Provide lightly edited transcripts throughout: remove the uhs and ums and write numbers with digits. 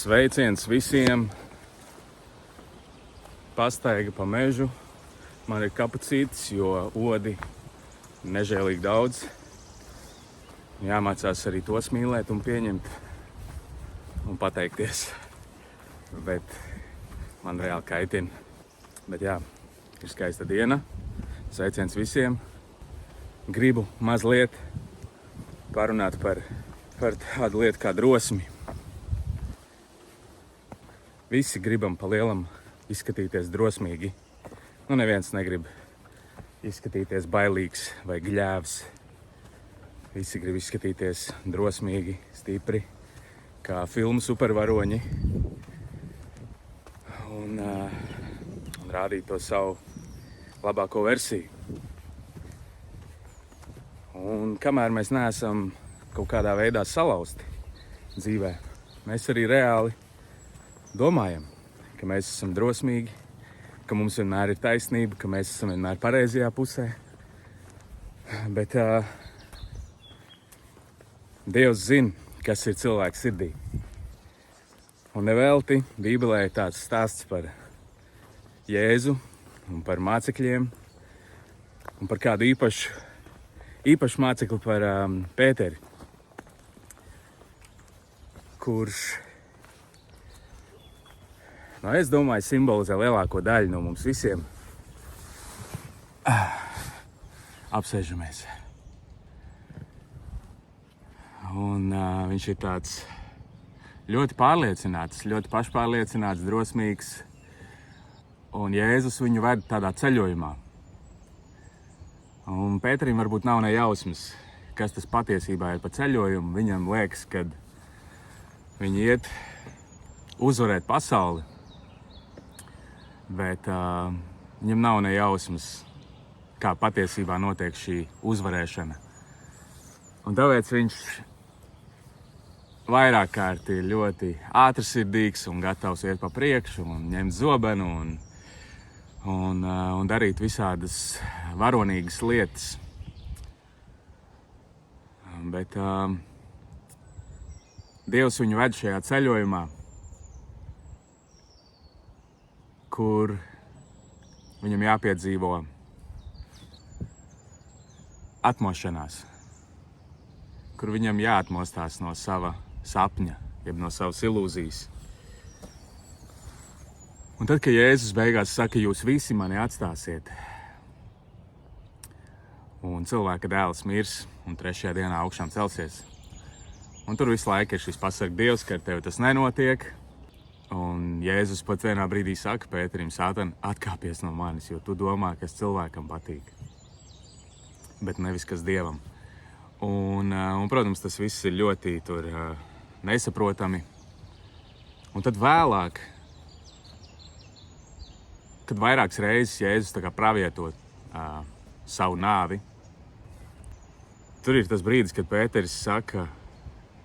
Sveiciens visiem! Pastaiga pa mežu. Man ir kapucītis, jo odi nežēlīgi daudz. Jāmācās arī tos mīlēt un pieņemt un pateikties. Bet man reāli kaitina. Bet jā, ir skaista diena. Sveiciens visiem! Gribu mazliet parunāt par tādu lietu kā drosmi. Visi gribam pa lielam izskatīties drosmīgi. Neviens negrib izskatīties bailīgs vai gļēvs. Visi grib izskatīties drosmīgi, stipri, kā filmu supervaroņi. Un rādīt to savu labāko versiju. Un kamēr mēs neesam kaut kādā veidā salauzti dzīvē, mēs arī reāli domājam, ka mēs esam drosmīgi, ka mums vienmēr ir taisnība, ka mēs esam vienmēr pareizajā pusē. Bet Dievs zina, kas ir cilvēks sirdī. Un nevelti Bībelē ir tāds stāsts par Jēzu un par mācekļiem un par kādu īpašu mācekli par Pēteri, kurš, es domāju, simbolizē lielāko daļu no mums visiem. Apsēžamies. Un viņš ir tāds ļoti pārliecināts, ļoti pašpārliecināts, drosmīgs. Un Jēzus viņu ved tādā ceļojumā. Un Pēterim varbūt nav ne jausmas, kas tas patiesībā ir pa ceļojumu. Viņam liekas, ka viņi iet uzvarēt pasauli. Bet viņam nav ne jausmas, kā patiesībā notiek šī uzvarēšana. Un tāpēc viņš vairāk kārt ir ļoti ātrsirdīgs un gatavs iet pa priekšu un ņemt zobenu un darīt visādas varonīgas lietas. Bet Dievs viņu ved šajā ceļojumā, kur viņam jāpiedzīvo atmošanās, kur viņam jāatmostās no sava sapņa, jeb no savas ilūzijas. Un tad, kad Jēzus beigās saka, jūs visi mani atstāsiet, un cilvēka dēls mirs, un 3. dienā augšām celsies, un tur visu laiku ir šis pasaka Dievs, ka ar tevi tas nenotiek. Un Jēzus pat vienā brīdī saka Pēterim, Sātan, atkāpies no manis, jo tu domā, kas cilvēkam patīk, bet nevis kas Dievam. Un protams, tas viss ir ļoti nesaprotami. Un tad vēlāk, kad vairākas reizes Jēzus pravieto savu nāvi, tur ir tas brīdis, kad Pēteris saka,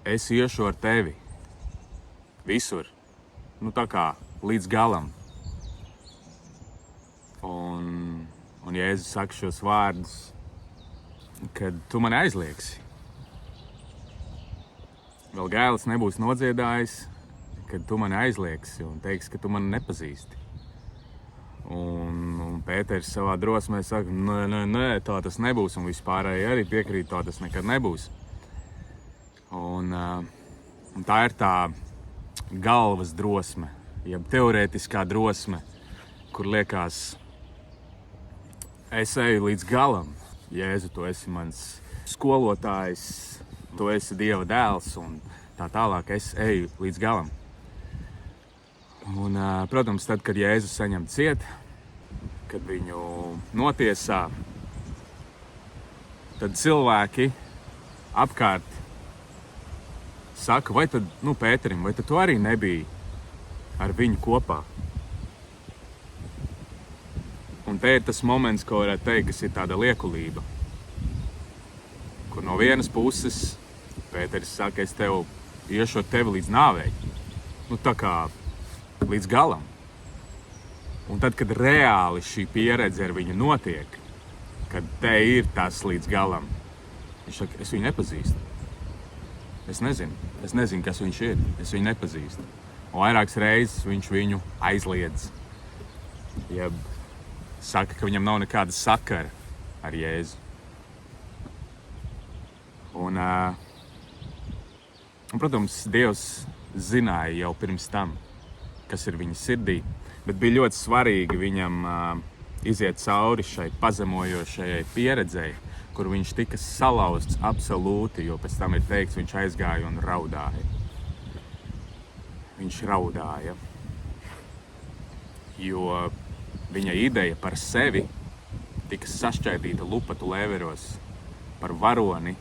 es iešu ar tevi visur. Tā kā līdz galam. Un Jēzus saka šos vārdus, kad tu mani aizliegsi. Vēl gailis nebūs nodziedājis, kad tu mani aizliegsi un teiksi, ka tu mani nepazīsti. Un Pēteris savā drosmē saka, nē, tā tas nebūs, un vispārēji arī piekrīt, tā tas nekad nebūs. Un tā ir tā galvas drosme, jeb teorētiskā drosme, kur liekas, es eju līdz galam. Jēzu, tu esi mans skolotājs, tu esi Dieva dēls un tā tālāk, es eju līdz galam. Un, protams, tad, kad Jēzus saņem ciet, kad viņu notiesā, tad cilvēki apkārt saka, vai tad, Pēterim, vai tad tu arī nebija ar viņu kopā? Un te ir tas moments, ko varētu teikt, kas ir tāda liekulība. Kur no vienas puses Pēteris saka, es iešu ar tevi līdz nāvei. Tā kā līdz galam. Un tad, kad reāli šī pieredze ar viņu notiek, kad te ir tas līdz galam, viņš saka, es viņu nepazīstu. Es nezinu, kas viņš ir. Es viņu nepazīstu. vairākas reizes viņš viņu aizliedz. Jeb saka, ka viņam nav nekāda sakara ar Jēzu. Un, protams, Dievs zināja jau pirms tam, kas ir viņa sirdī, bet bija ļoti svarīgi viņam iziet cauri šai pazemojošajai pieredzei, kur viņš tika salauzts absolūti, jo pēc tam ir teikts, viņš aizgāja un raudāja. Viņš raudāja, jo viņa ideja par sevi tika sašķaidīta lupatu lēveros, par varoni,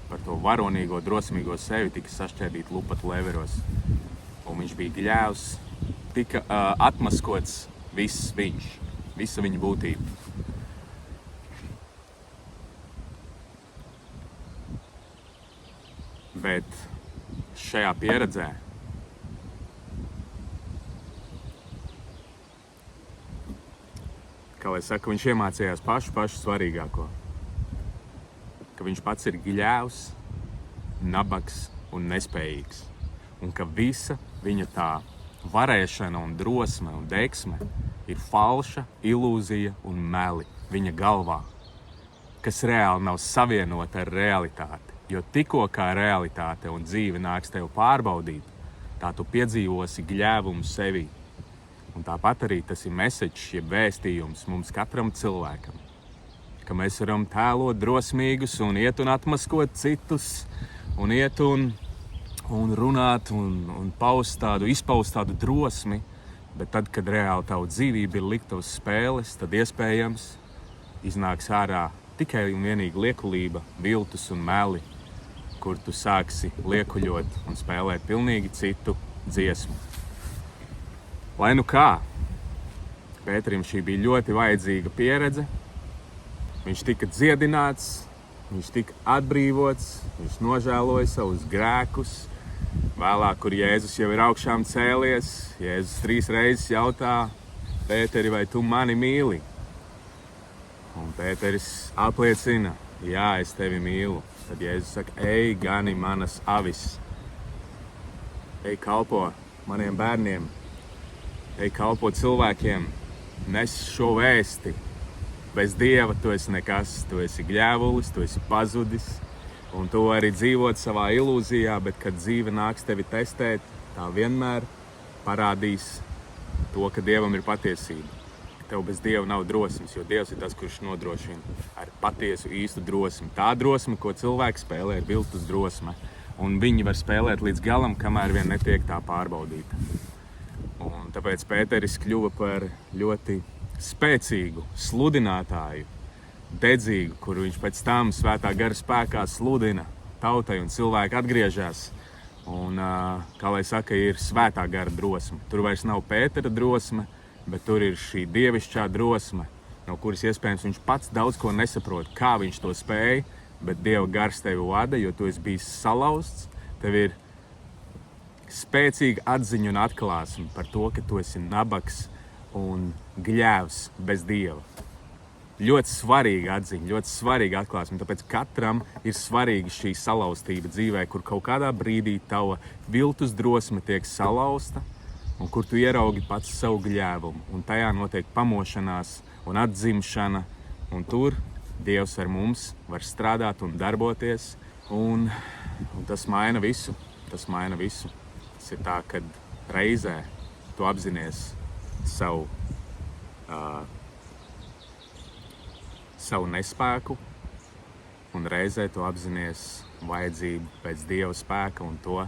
par to varonīgo, drosmīgo sevi tika sašķaidīta lupatu lēveros. Un viņš bija gļēvs, tika atmaskots viss viņš, visa viņa būtība. Bet šajā pieredzē kā lai saka, viņš iemācījās pašu svarīgāko. Ka viņš pats ir gļēvs, nabaks un nespējīgs. Un ka visa viņa tā varēšana un drosme un deksme ir falša, ilūzija un meli viņa galvā, kas reāli nav savienota ar realitāti. Jo tikko kā realitāte un dzīve nāks tev pārbaudīt, tā tu piedzīvosi gļēvumu sevī. Un tāpat arī tas ir message, jeb vēstījums mums katram cilvēkam, ka mēs varam tēlot drosmīgus un iet un atmaskot citus, un iet un runāt un izpaust tādu drosmi, bet tad, kad reāli tavu dzīvību ir likta uz spēles, tad iespējams iznāks ārā tikai un vienīgi liekulība, viltus un meli, kur tu sāksi liekuļot un spēlēt pilnīgi citu dziesmu. Lai nu kā, Pēterim šī bija ļoti vajadzīga pieredze. Viņš tika dziedināts, viņš tika atbrīvots, viņš nožēloja savus grēkus. Vēlāk, kur Jēzus jau ir augšām cēlies, Jēzus 3 reizes jautā: Pēteri, vai tu mani mīli? Un Pēteris apliecina: jā, es tevi mīlu. Tad Jēzus saka: ej, gani manas avis. Ej, kalpo maniem bērniem. Ej, kalpo cilvēkiem. Nes šo vēsti. Bez Dieva tu esi nekas. Tu esi gļēvulis, tu esi pazudis. Un tu arī dzīvot savā ilūzijā, bet kad dzīve nāks tevi testēt, tā vienmēr parādīs to, ka Dievam ir patiesība. Tev bez Dieva nav drosmes, jo Dievs ir tas, kurš nodrošina ar patiesu īstu drosmi. Tā drosme, ko cilvēki spēlē, ir viltus drosme. Un viņi var spēlēt līdz galam, kamēr vien netiek tā pārbaudīta. Un tāpēc Pēteris kļuva par ļoti spēcīgu sludinātāju, dedzīgu, kuru viņš pēc tam svētā gara spēkā sludina tautai un cilvēki atgriežas. Un, kā lai saka, ir svētā gara drosme. Tur vairs nav Pētera drosme, bet tur ir šī dievišķā drosme, no kuras iespējams viņš pats daudz ko nesaprot, kā viņš to spēja, bet Dieva gars tevi vada, jo tu esi bijis salauzts, tev ir spēcīga atziņa un atklāsme par to, ka tu esi nabaks un gļēvs bez Dieva. Ļoti svarīga atziņa, ļoti svarīga atklāsme, tāpēc katram ir svarīga šī salauztība dzīvē, kur kaut kādā brīdī tava viltus drosme tiek salauzta, un kur tu ieraugi pats savu gļēvumu, un tajā notiek pamošanās un atzimšana, un tur Dievs ar mums var strādāt un darboties, un tas maina visu. Tas maina visu. Tas ir tā, kad reizē tu apzinies savu nespēku, un reizē tu apzinies vajadzību pēc Dieva spēka un to,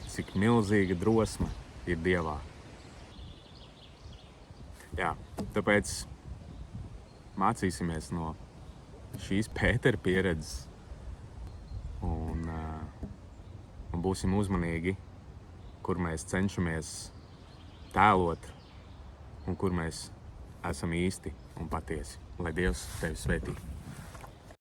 cik milzīga drosme ir Dievā. Jā, tāpēc mācīsimies no šīs Pētera pieredzes un būsim uzmanīgi, kur mēs cenšamies tēlot un kur mēs esam īsti un patiesi. Lai Dievs tevi svētī.